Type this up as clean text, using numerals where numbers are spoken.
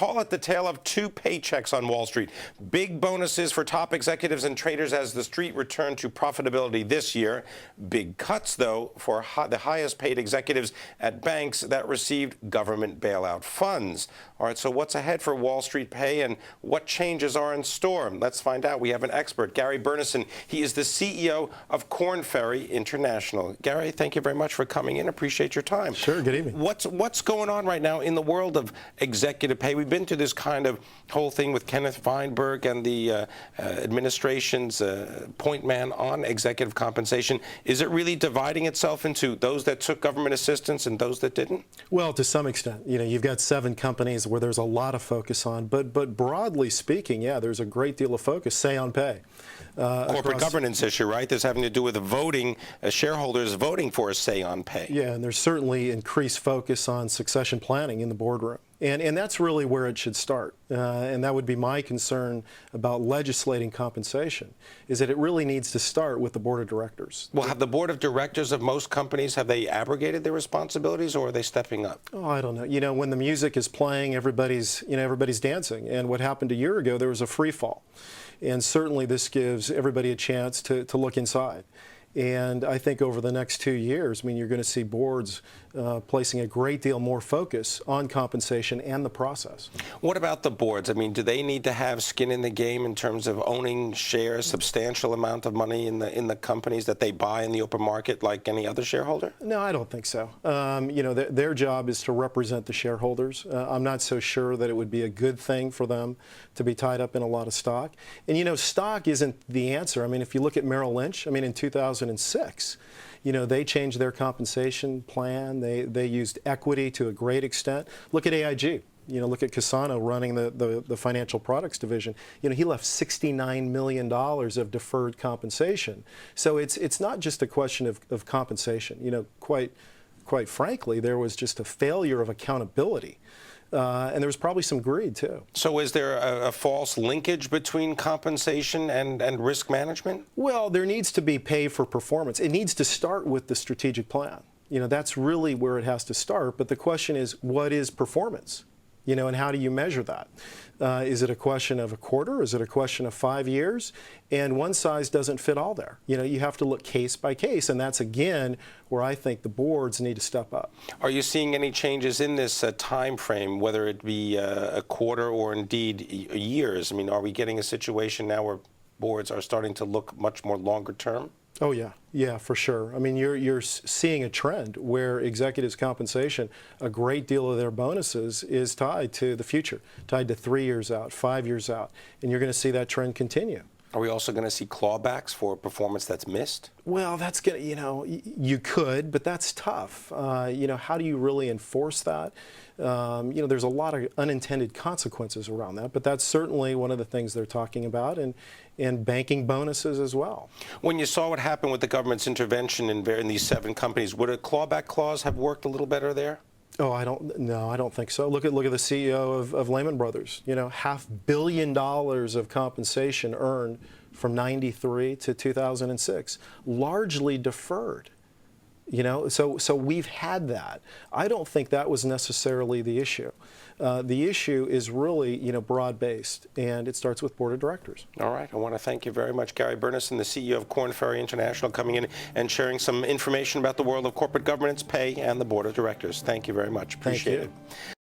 call it the tale of two paychecks on Wall Street. Big bonuses for top executives and traders as the street returned to profitability this year. Big cuts, though, for the highest paid executives at banks that received government bailout funds. All right, so what's ahead for Wall Street pay and what changes are in store? Let's find out. We have an expert, Gary Burnison. He is the CEO of Korn, Ferry International. Gary, thank you very much for coming in. Appreciate your time. Sure, good evening. What's going on right now in the world of executive pay? We've been through this kind of whole thing with Kenneth Feinberg and the administration's point man on executive compensation. Is it really dividing itself into those that took government assistance and those that didn't? Well, to some extent. You know, you've got 7 companies where there's a lot of focus on, but broadly speaking, yeah, there's a great deal of focus, say, on pay. Corporate governance issue, right? This having to do with voting, shareholders voting for a say on pay. Yeah, and there's certainly increased focus on succession planning in the boardroom. And that's really where it should start. And that would be my concern about legislating compensation, is that it really needs to start with the board of directors. Well, have the board of directors of most companies, have they abrogated their responsibilities, or are they stepping up? Oh, I don't know. You know, when the music is playing, everybody's dancing. And what happened a year ago, there was a free fall. And certainly this gives everybody a chance to look inside. And I think over the next 2 years, I mean, you're going to see boards placing a great deal more focus on compensation and the process. What about the boards? I mean, do they need to have skin in the game in terms of owning shares, substantial amount of money in the companies that they buy in the open market like any other shareholder? No, I don't think so. You know, their job is to represent the shareholders. I'm not so sure that it would be a good thing for them to be tied up in a lot of stock. And, you know, stock isn't the answer. I mean, if you look at Merrill Lynch, I mean, in 2006, you know, they changed their compensation plan. They used equity to a great extent. Look at AIG. You know, look at Cassano running the financial products division. You know, he left $69 million of deferred compensation. So it's not just a question of compensation. You know, quite frankly, there was just a failure of accountability. And there was probably some greed, too. So is there a false linkage between compensation and risk management? Well, there needs to be pay for performance. It needs to start with the strategic plan. You know, that's really where it has to start. But the question is, what is performance? You know, and how do you measure that? Is it a question of a quarter? Is it a question of 5 years? And one size doesn't fit all there. You know, you have to look case by case, and that's, again, where I think the boards need to step up. Are you seeing any changes in this time frame, whether it be a quarter or indeed years? I mean, are we getting a situation now where boards are starting to look much more longer term? Oh, yeah. Yeah, for sure. I mean, you're seeing a trend where executives' compensation, a great deal of their bonuses is tied to the future, tied to 3 years out, 5 years out. And you're going to see that trend continue. Are we also going to see clawbacks for performance that's missed? Well, that's going to, you know, you could, but that's tough. You know, how do you really enforce that? You know, there's a lot of unintended consequences around that, but that's certainly one of the things they're talking about, and banking bonuses as well. When you saw what happened with the government's intervention in these 7 companies, would a clawback clause have worked a little better there? Oh, I don't think so. Look at the CEO of Lehman Brothers. You know, $500 million of compensation earned from '93 to 2006, largely deferred. You know, so we've had that. I don't think that was necessarily the issue. The issue is really, you know, broad-based, and it starts with board of directors. All right. I want to thank you very much, Gary Burnison, the CEO of Korn, Ferry International, coming in and sharing some information about the world of corporate governance, pay, and the board of directors. Thank you very much. Appreciate it.